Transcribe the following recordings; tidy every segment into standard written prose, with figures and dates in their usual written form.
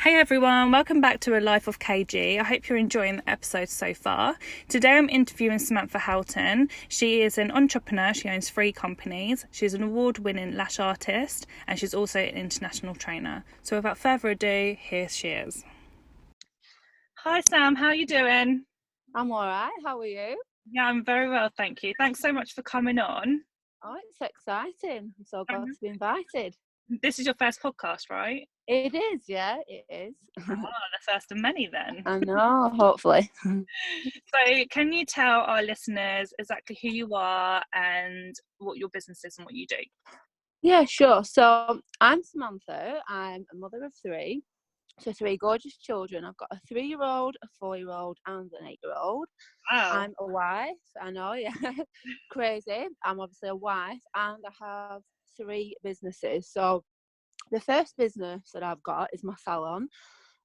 Hey everyone, welcome back to A Life of KG. I hope you're enjoying the episode so far. Today I'm interviewing Samantha Houghton. She is an entrepreneur, she owns 3 companies, she's an award-winning lash artist, and she's also an international trainer. So without further ado, here she is. Hi Sam, how are you doing? I'm all right. How are you? Yeah, I'm very well, thank you. Thanks so much for coming on. Oh, it's exciting. I'm so glad Um, to be invited. This is your first podcast, right? It is, yeah, it is. Ah, the first of many then. I know, hopefully. So can you tell our listeners exactly who you are and what your business is and what you do? Yeah, sure. So I'm Samantha. I'm a mother of 3. So 3 gorgeous children. I've got a 3-year-old, a 4-year-old, and an 8-year-old. Wow. I'm a wife. I know, yeah. Crazy. I'm obviously a wife, and I have 3 businesses. So the first business that I've got is my salon.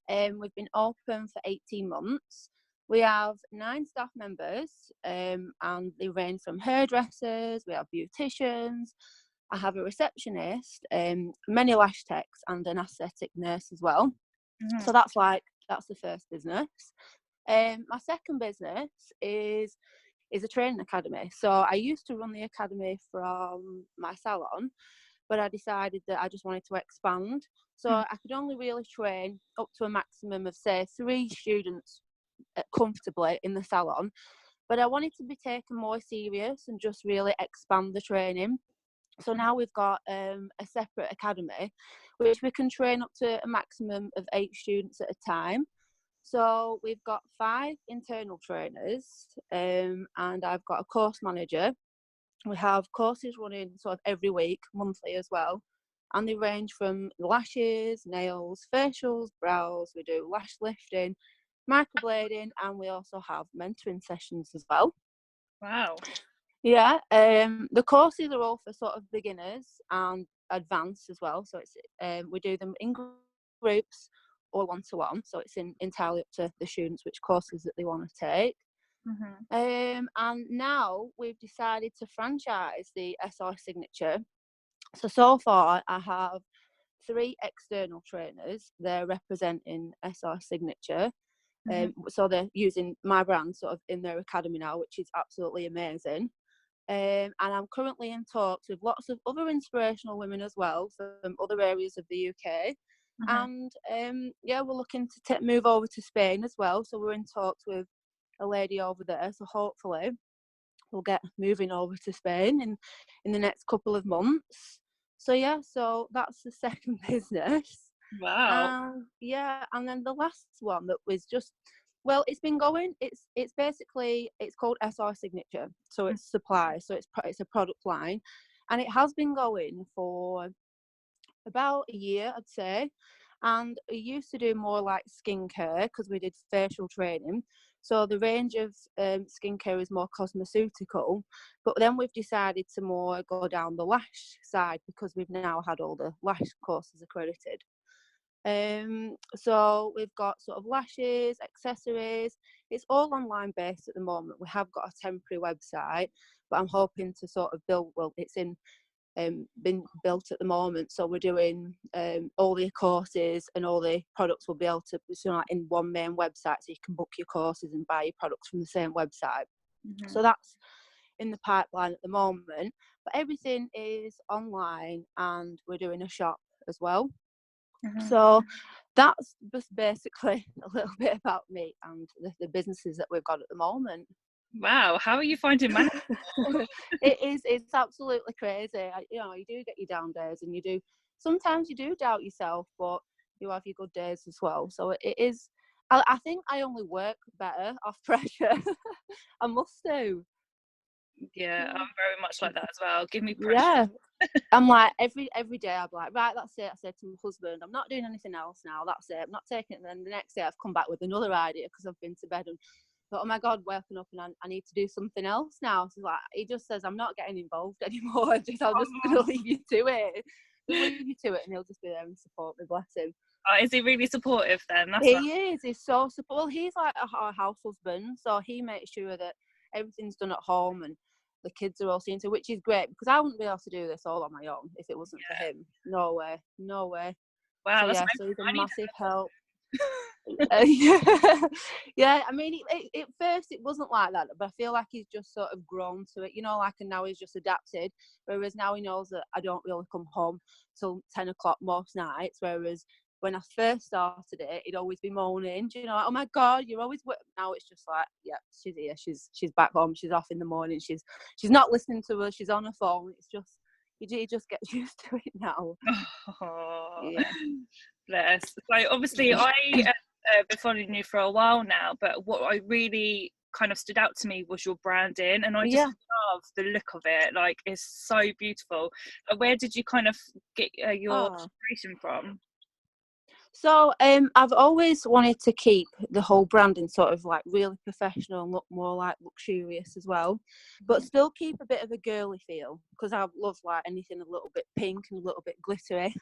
We've been open for 18 months. We have 9 staff members, and they range from hairdressers, we have beauticians, I have a receptionist, many lash techs, and an aesthetic nurse as well. Mhm. So that's the first business. My second business is a training academy. So I used to run the academy from my salon, but I decided that I just wanted to expand. So Mhm. I could only really train up to a maximum of, say, 3 students comfortably in the salon. But I wanted to be taken more serious and just really expand the training. So now we've got a separate academy, which we can train up to a maximum of 8 students at a time. So we've got 5 internal trainers, and I've got a course manager. We have courses running sort of every week, monthly as well. And they range from lashes, nails, facials, brows. We do lash lifting, microblading, and we also have mentoring sessions as well. Wow. Yeah, the courses are all for sort of beginners and advanced as well. So it's we do them in groups or one-to-one. So it's entirely up to the students which courses that they want to take. Mhm. And now we've decided to franchise the SR Signature. So far, I have 3 external trainers. They're representing SR Signature. Mhm. So they're using my brand sort of in their academy now, which is absolutely amazing. And I'm currently in talks with lots of other inspirational women as well from other areas of the UK. Mhm. And yeah, we're looking to move over to Spain as well. So we're in talks with a lady over there. So hopefully we'll get moving over to Spain in the next couple of months. So yeah, so that's the second business. Wow. Yeah, and then the last one that was just, well, it's been going. It's basically, it's called SR Signature, so it's supply, so it's a product line, and it has been going for about a year, I'd say. And we used to do more like skincare because we did facial training. So the range of skincare is more cosmeceutical. But then we've decided to more go down the lash side because we've now had all the lash courses accredited. So we've got sort of lashes, accessories. It's all online based at the moment. We have got a temporary website, but I'm hoping to sort of build. Well, it's been built at the moment, so we're doing all the courses and all the products will be able to be in one main website, so you can book your courses and buy your products from the same website. Mhm. So that's in the pipeline at the moment. But everything is online, and we're doing a shop as well. Mhm. So that's just basically a little bit about me and the businesses that we've got at the moment. Wow. How are you finding management? It's absolutely crazy. You do get your down days, and sometimes you do doubt yourself, but you have your good days as well. So it is. I think I only work better off pressure. I must do. Yeah, I'm very much like that as well. Give me pressure. Yeah. I'm like every day I'm like, right, that's it. I said to my husband, I'm not doing anything else now. That's it. I'm not taking it. And then the next day I've come back with another idea because I've been to bed and thought, oh my God, waking up and I need to do something else now. So like he just says, I'm not getting involved anymore. I'm just gonna leave you to it. Just leave you to it, and he'll just be there and support me. Bless him. Oh, is he really supportive then? That's what. He is. He's so support. Well, he's like a house husband, so he makes sure that everything's done at home and the kids are all seen to, which is great because I wouldn't be able to do this all on my own if it wasn't for Yeah. him. No way, no way. So Wow, that's yeah, amazing. so he's a I need massive help. Yeah, I mean, at first it wasn't like that, but I feel like he's just sort of grown to it, you know, like, and now he's just adapted. Whereas now he knows that I don't really come home till 10 o'clock most nights. Whereas when I first started it, he'd always be moaning, do you know, like, oh my God, you're always now it's just like, yeah, she's here, she's back home, she's off in the morning, she's not listening to us, she's on her phone. It's just you just get used to it now. Oh, Yeah. bless. So obviously I've been following you for a while now, but what I really kind of stood out to me was your branding, and I just Yeah. love the look of it. Like, it's so beautiful. Where did you kind of get your Oh. inspiration from? So I've always wanted to keep the whole branding sort of like really professional and look more like luxurious as well, but still keep a bit of a girly feel, because I love like anything a little bit pink and a little bit glittery.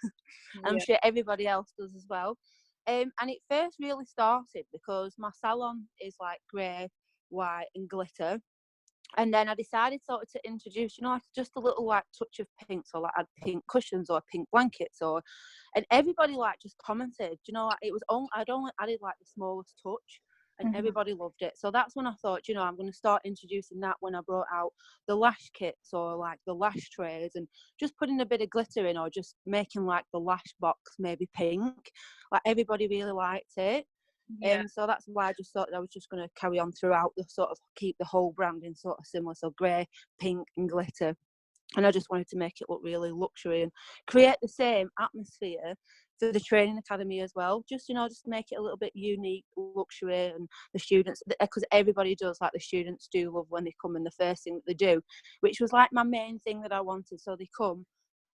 And I'm Yeah. sure everybody else does as well. And it first really started because my salon is like grey, white and glitter. And then I decided sort of to introduce, you know, like just a little like touch of pink, so like add pink cushions or pink blankets, and everybody like just commented, you know, like it was only I'd only added like the smallest touch, and Mhm. everybody loved it. So that's when I thought, you know, I'm going to start introducing that when I brought out the lash kits or like the lash trays, and just putting a bit of glitter in, or just making like the lash box maybe pink. Like everybody really liked it. Yeah. So that's why I just thought that I was just going to carry on throughout, the sort of keep the whole branding sort of similar, so grey, pink and glitter. And I just wanted to make it look really luxury and create the same atmosphere for the training academy as well. Just, you know, just make it a little bit unique, luxury, and the students, because everybody does, like the students do love when they come, and the first thing that they do, which was like my main thing that I wanted. So they come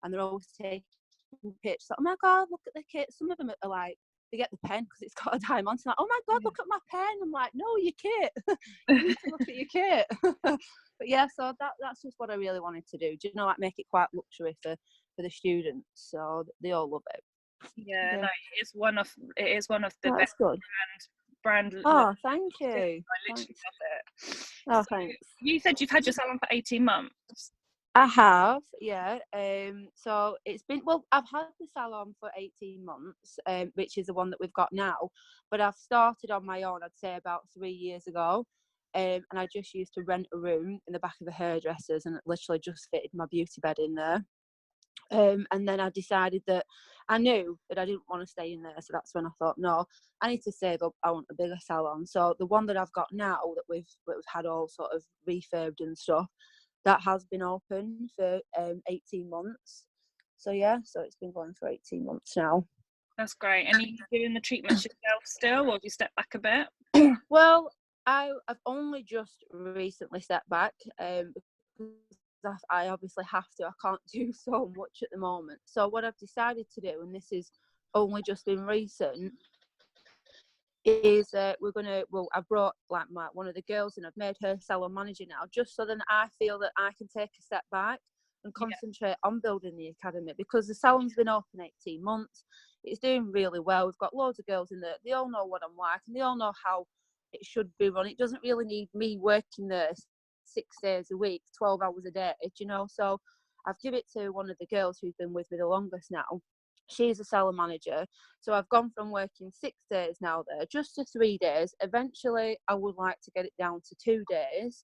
and they're always taking pictures. Like, oh my God, look at the kit. Some of them are like, they get the pen because it's got a diamond. Like, oh my God, look at my pen. I'm like, no, your kit. You need to look at your kit. But yeah, so that's just what I really wanted to do. Do you know, like make it quite luxury for the students, so they all love it. Yeah, Yeah, no, it is one of the best that's good. brand. Oh, thank I you. literally Thanks. love it. Oh, So thanks. you said you've had your salon for 18 months. I have, yeah. So it's been, well, I've had the salon for 18 months, which is the one that we've got now. But I've started on my own, I'd say about 3 years ago. And I just used to rent a room in the back of a hairdresser's, and it literally just fitted my beauty bed in there. And then I decided that I knew that I didn't want to stay in there. So that's when I thought, no, I need to save up. I want a bigger salon. So the one that I've got now, that we've had all sort of refurbed and stuff, that has been open for 18 months. So yeah, so it's been going for 18 months now. That's great. And are you doing the treatments yourself still, or have you stepped back a bit? Well, I've only just recently stepped back, because I obviously have to. I can't do so much at the moment. So what I've decided to do, and this is only just been recent, is I've brought like one of the girls, and I've made her salon manager now, just so then I feel that I can take a step back and Yeah. concentrate on building the academy, because the salon's been open 18 months. It's doing really well. We've got loads of girls in there. They all know what I'm like, and they all know how it should be run. It doesn't really need me working there 6 days a week, 12 hours a day, you know. So I've given it to one of the girls who's been with me the longest now. She's a salon manager. So I've gone from working 6 days now there just to 3 days. Eventually, I would like to get it down to 2 days,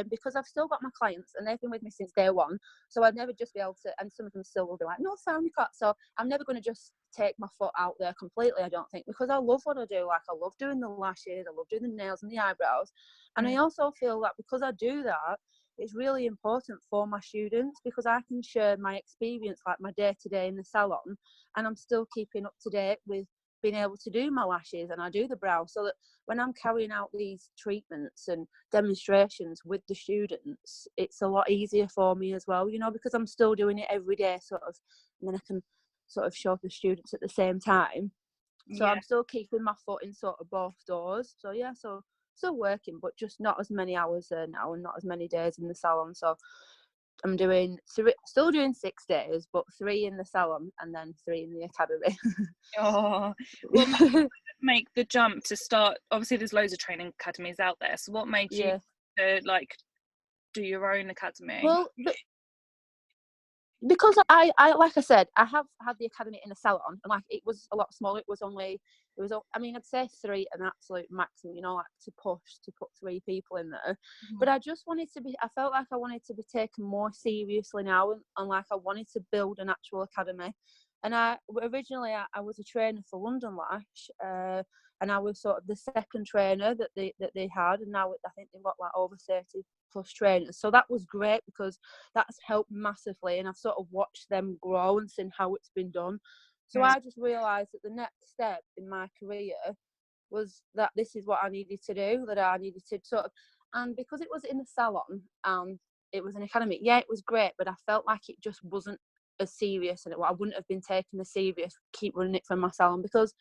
because I've still got my clients and they've been with me since day one. So I'd never just be able to, and some of them still will be like, no, Sam, you can't. So I'm never going to just take my foot out there completely, I don't think, because I love what I do. Like, I love doing the lashes, I love doing the nails and the eyebrows. And I also feel that because I do that, it's really important for my students, because I can share my experience, like my day-to-day in the salon, and I'm still keeping up to date with being able to do my lashes, and I do the brows, so that when I'm carrying out these treatments and demonstrations with the students, it's a lot easier for me as well, you know, because I'm still doing it every day, sort of, and then I can sort of show the students at the same time. So Yeah. I'm still keeping my foot in sort of both doors. So yeah, so still working, but just not as many hours there now, and not as many days in the salon. So I'm doing still doing 6 days, but 3 in the salon and then 3 in the academy. Oh, what made you make the jump to start? Obviously, there's loads of training academies out there. So what made you Yeah. like do your own academy? Well, because I like I said, I have had the academy in a salon, and like it was a lot smaller. I mean, I'd say 3 an absolute maximum, like to put 3 people in there. But I just wanted to be, I felt like I wanted to be taken more seriously now, and like I wanted to build an actual academy. And originally I was a trainer for London Lash, and I was sort of the second trainer that they had, and now I think they've got like over 30 plus trainers. So that was great because that's helped massively, and I've sort of watched them grow and seen how it's been done. So I just realised that the next step in my career was that this is what I needed to do, that I needed to sort of, and because it was in the salon and it was an academy, yeah, it was great, but I felt like it just wasn't as serious, and I wouldn't have been taken as serious, keep running it from my salon, because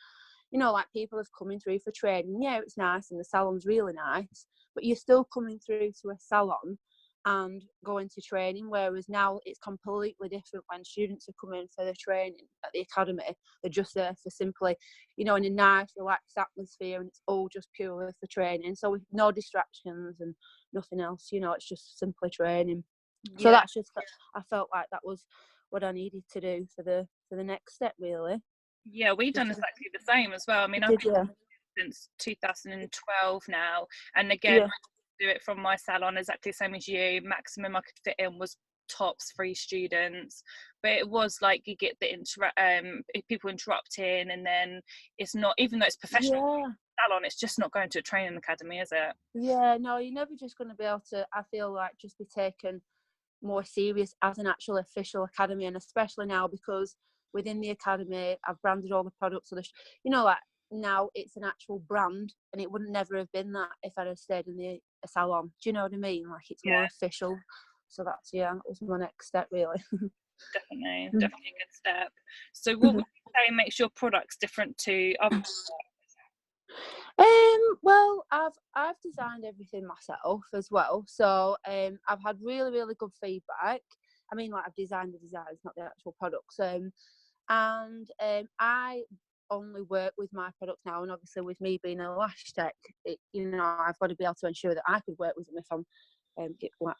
like people are coming through for training. Yeah, it's nice and the salon's really nice, but you're still coming through to a salon and going to training, whereas now it's completely different when students are coming for the training at the academy. They're just there for simply, in a nice, relaxed atmosphere, and it's all just purely for training. So with no distractions and nothing else, it's just simply training. Yeah. So that's just, I felt like that was what I needed to do for the next step, really. Yeah, we've done exactly the same as well. I mean, I've been since 2012 now, and again, I do it from my salon exactly the same as you. Maximum I could fit in was tops 3 students, but it was like you get the people interrupting, and then it's not, even though it's professional salon, it's just not going to a training academy, is it? Yeah, no, you're never just going to be able to, I feel like, just be taken more serious as an actual official academy. And especially now, because within the academy I've branded all the products, so like now it's an actual brand, and it wouldn't never have been that if I'd have stayed in the salon. Do you know what I mean? Like it's more official. So that was my next step, really. Definitely a good step. So what would you say makes your products different to other products? Well, I've designed everything myself as well, so I've had really, really good feedback. I mean, like, I've designed the designs, not the actual products. And I only work with my products now, and obviously with me being a lash tech, I've got to be able to ensure that I could work with them if I'm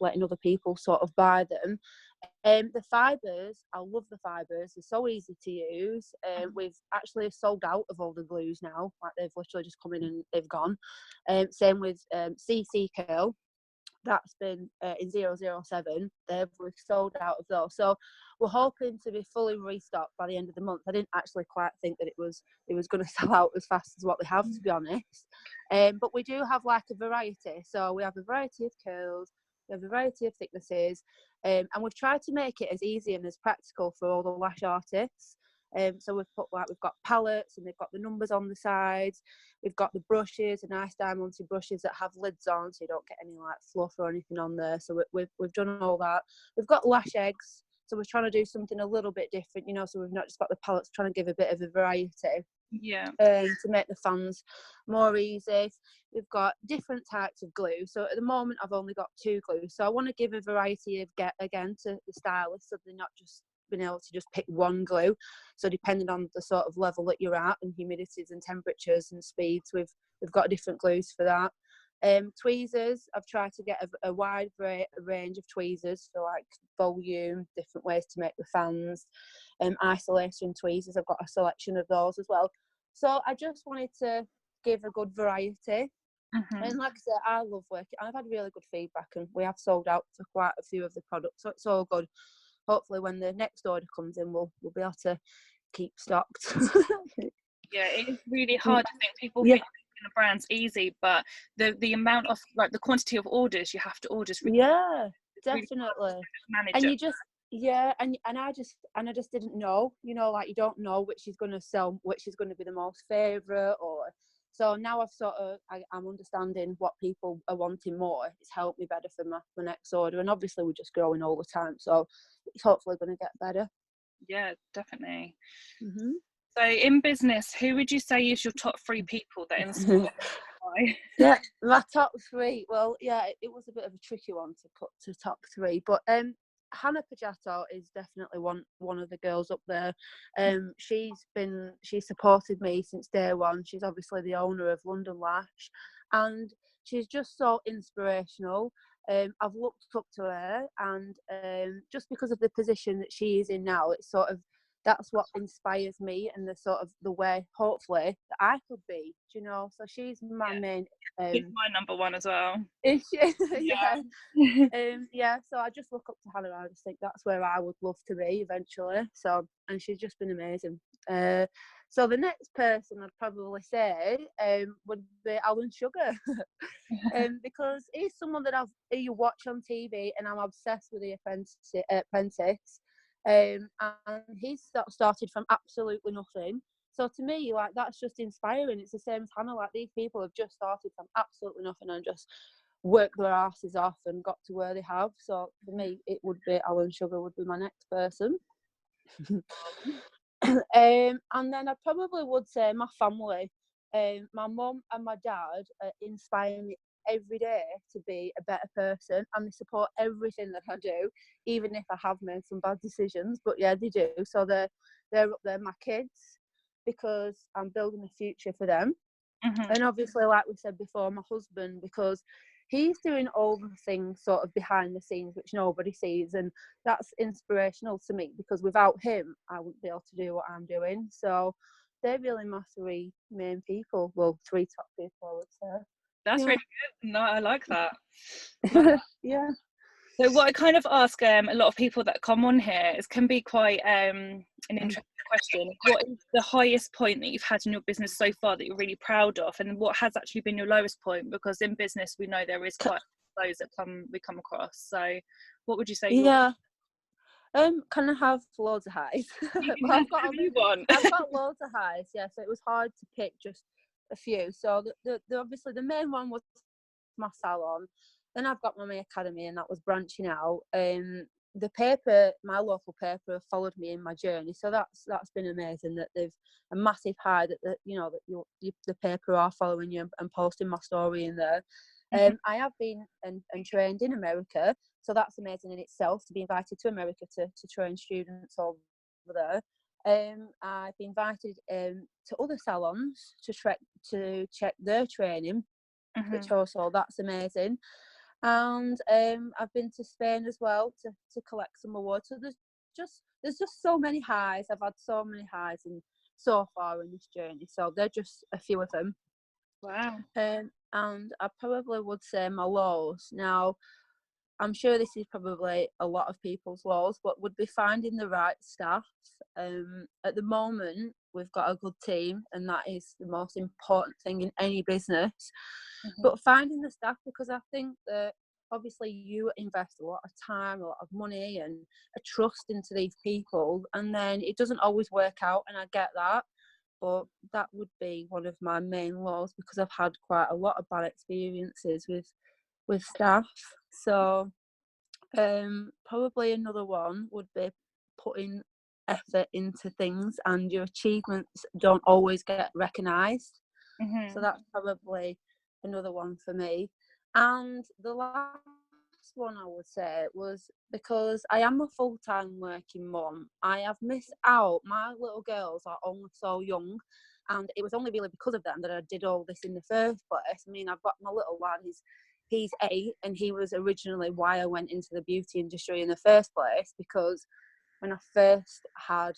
letting other people sort of buy them. The fibres, I love the fibres. They're so easy to use. We've actually sold out of all the glues now. Like, they've literally just come in and they've gone. Same with CC Curl. That's been in 007. We've sold out of those. So we're hoping to be fully restocked by the end of the month. I didn't actually quite think that it was going to sell out as fast as what they have, to be honest. But we do have like a variety. So we have a variety of curls, we have a variety of thicknesses, and we've tried to make it as easy and as practical for all the lash artists. So we've got palettes, and they've got the numbers on the sides. We've got the brushes, the nice diamonded brushes that have lids on, so you don't get any like fluff or anything on there. So we've done all that. We've got lash eggs, so we're trying to do something a little bit different, So we've not just got the palettes, trying to give a bit of a variety. Yeah. To make the fans more easy. We've got different types of glue. So at the moment, I've only got 2 glues. So I want to give a variety of again to the stylists, so they're not just being able to just pick one glue. So depending on the sort of level that you're at, and humidities and temperatures and speeds, we've got different glues for that. Tweezers, I've tried to get a wide range of tweezers for like volume, different ways to make the fans. Isolation tweezers, I've got a selection of those as well. So I just wanted to give a good variety. And like I said, I love working. I've had really good feedback, and we have sold out for quite a few of the products, so it's all good. Hopefully when the next order comes in, we'll be able to keep stocked. Yeah, it is really hard. I think people think the brand's easy, but the amount of, like, the quantity of orders you have to order is really, definitely. manage And it. you just and I just didn't know, like, you don't know which is going to sell, which is going to be the most favourite, or so now I'm understanding what people are wanting more. It's helped me better for my next order, and obviously we're just growing all the time, so it's hopefully going to get better. Yeah, definitely. So in business, who would you say is your top 3 people that inspire? Yeah, my top 3. Well, yeah, it was a bit of a tricky one to put to top 3, but Hannah Pajato is definitely one of the girls up there. She's supported me since day one. She's obviously the owner of London Lash, and she's just so inspirational. I've looked up to her, and just because of the position that she is in now, it's sort of, that's what inspires me, and the sort of the way, hopefully, that I could be, do you know? So she's my main. She's my number one as well. Is she? Yeah. Yeah. So I just look up to Hannah. I just think that's where I would love to be eventually. So, and she's just been amazing. So the next person I'd probably say would be Alan Sugar, because he's someone that you watch on TV, and I'm obsessed with The Apprentice. And he's started from absolutely nothing. So to me, like, that's just inspiring. It's the same as Hannah. Like, these people have just started from absolutely nothing and just worked their asses off and got to where they have. So for me, it would be Alan Sugar would be my next person. And then I probably would say my family. My mum and my dad inspire me every day to be a better person, and they support everything that I do, even if I have made some bad decisions. But yeah, they do. So they're up there. My kids, because I'm building a future for them. And obviously, like we said before, my husband, because he's doing all the things sort of behind the scenes which nobody sees, and that's inspirational to me, because without him I wouldn't be able to do what I'm doing. So they're really my three main people, well, three top people, I would say. That's really good. No, I like that. Yeah. So what I kind of ask a lot of people that come on here can be quite an interesting question. What is the highest point that you've had in your business so far that you're really proud of, and what has actually been your lowest point? Because in business we know there is quite lows that we come across. So what would you say? Yeah. Can I have loads of highs? Well, I've got loads of highs. Yeah, so it was hard to pick just a few. So the obviously the main one was my salon. Then I've got my academy, and that was branching out. The paper, my local paper, followed me in my journey, so that's been amazing. That they've a massive high that the paper are following you and posting my story in there. I have been and trained in America, so that's amazing in itself to be invited to America to train students over there. I've been invited to other salons to check their training, which also that's amazing. And I've been to Spain as well to collect some awards. So there's just so many highs. I've had so many highs so far in this journey. So they're just a few of them. Wow. And I probably would say my lows. Now, I'm sure this is probably a lot of people's lows, but would be finding the right staff. At the moment, we've got a good team, and that is the most important thing in any business. But finding the staff, because I think that obviously you invest a lot of time, a lot of money, and a trust into these people, and then it doesn't always work out, and I get that. But that would be one of my main lows, because I've had quite a lot of bad experiences with staff. So probably another one would be putting effort into things, and your achievements don't always get recognised. So that's probably another one for me. And the last one I would say was, because I am a full-time working mum, I have missed out. My little girls are only so young, and it was only really because of them that I did all this in the first place. I mean, I've got my little lad, he's 8, and he was originally why I went into the beauty industry in the first place, because when I first had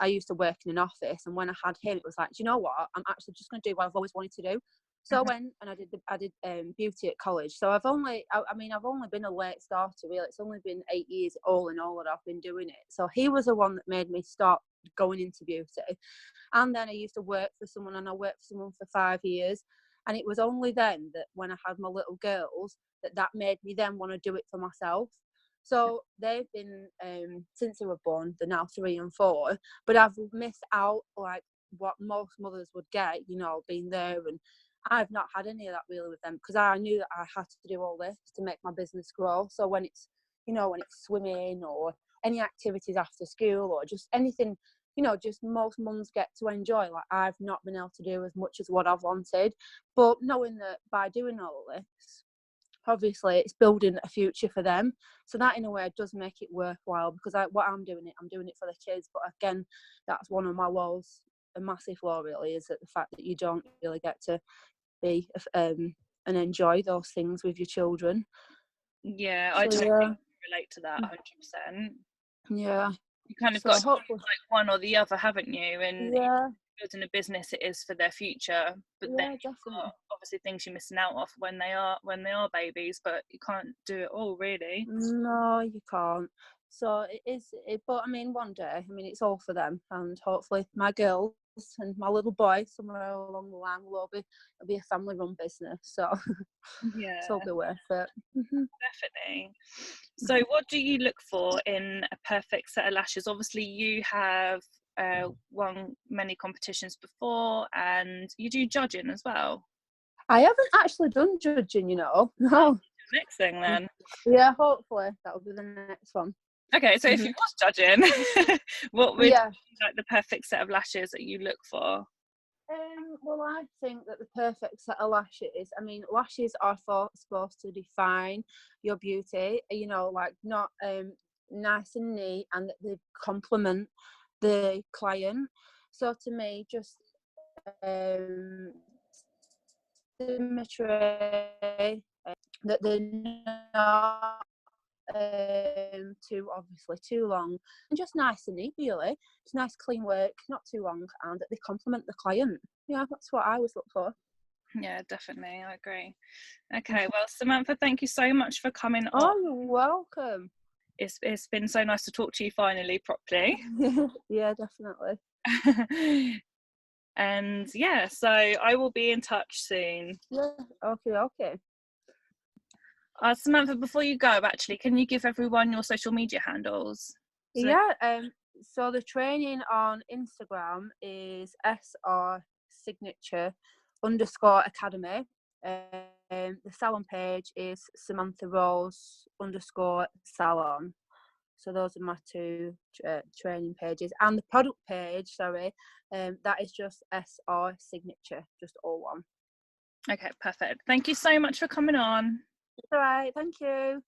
I used to work in an office, and when I had him, it was like, do you know what, I'm actually just going to do what I've always wanted to do. So I went and I did beauty at college. So I've only been a late starter, really. It's only been 8 years all in all that I've been doing it. So he was the one that made me start going into beauty. And then I used to work for someone, and I worked for someone for 5 years. And it was only then that when I had my little girls that made me then want to do it for myself. So they've been, since they were born, they're now 3 and 4, but I've missed out like what most mothers would get, being there. And I've not had any of that really with them, because I knew that I had to do all this to make my business grow. So when it's swimming or any activities after school or just anything, just most mums get to enjoy, like I've not been able to do as much as what I've wanted. But knowing that by doing all this, obviously it's building a future for them, so that in a way does make it worthwhile, because I'm doing it for the kids. But again, that's one of my lows. A massive low really is that the fact that you don't really get to be and enjoy those things with your children. Yeah, I So totally yeah, relate to that 100%. yeah. You kind of So got to hopefully, like one or the other, haven't you? And yeah, building a business, it is for their future, but then yeah, you've got definitely. obviously things you're missing out off when they are babies, but you can't do it all really. No, you can't. So but I mean, one day, I mean, it's all for them, and hopefully, my girls and my little boy, somewhere along the line, it'll be a family-run business. So, Yeah, so it'll be worth it. Hmm. definitely. So what do you look for in a perfect set of lashes? Obviously you have won many competitions before, and you do judging as well. I haven't actually done judging, you know. No. Next thing then. Yeah, hopefully that'll be the next one. Okay, so if Hmm. you was judging, what would Yeah. be like the perfect set of lashes that you look for? Well, I think that the perfect set of lashes, I mean, lashes are supposed to define your beauty, you know, like not nice and neat, and that they complement the client. So to me, just um, symmetry, that they're not too long, and just nice and neat, really. Just nice clean work, not too long, and that they complement the client. Yeah, that's what I always look for. Yeah, definitely, I agree. Okay, well, Samantha, thank you so much for coming on. Oh, you're welcome. It's been so nice to talk to you finally properly. Yeah, definitely. And yeah, so I will be in touch soon. Yeah, okay. Samantha, before you go, actually, can you give everyone your social media handles? So, Yeah, so the training on Instagram is SR signature _academy. The salon page is Samantha Rose _salon. So those are my two training pages, and the product page, sorry, that is just SR signature, just all one. okay, perfect. Thank you so much for coming on. It's all right, thank you.